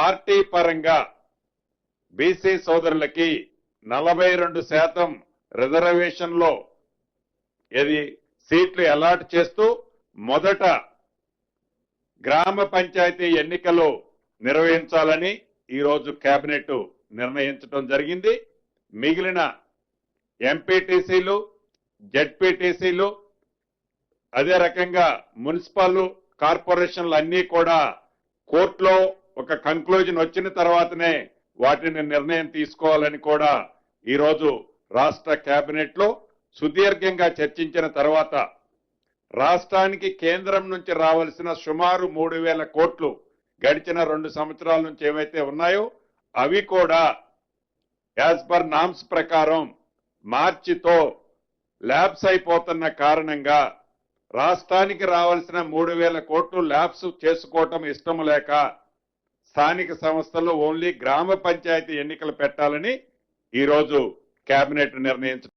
Party పరంగా BC సోదరులకి 42% రిజర్వేషన్లో సీట్లు అలాట్ చేస్తూ మొదట గ్రామ పంచాయతీ ఎన్నికలు నిర్వహించాలని ఈరోజు కేబినెట్ నిర్ణయించడం జరిగింది. మిగిలిన ఎంపీటీసీలు, జెడ్పీటీసీలు, అదే రకంగా మున్సిపల్ కార్పొరేషన్లు అన్నీ కూడా కోర్టులో ఒక కంక్లూజన్ వచ్చిన తర్వాతనే వాటిని నిర్ణయం తీసుకోవాలని కూడా ఈరోజు రాష్ట్ర కేబినెట్ లో సుదీర్ఘంగా చర్చించిన తర్వాత రాష్ట్రానికి కేంద్రం నుంచి రావాల్సిన సుమారు 3,000 కోట్లు గడిచిన 2 సంవత్సరాల నుంచి ఏవైతే ఉన్నాయో అవి కూడా యాజ్ పర్ నామ్స్ ప్రకారం మార్చితో ల్యాబ్స్ అయిపోతున్న కారణంగా రాష్ట్రానికి రావాల్సిన 3,000 కోట్లు ల్యాబ్స్ చేసుకోవటం ఇష్టం లేక స్థానిక సంస్థల్లో ఓన్లీ గ్రామ పంచాయతీ ఎన్నికలు పెట్టాలని ఈరోజు కేబినెట్ నిర్ణయించారు.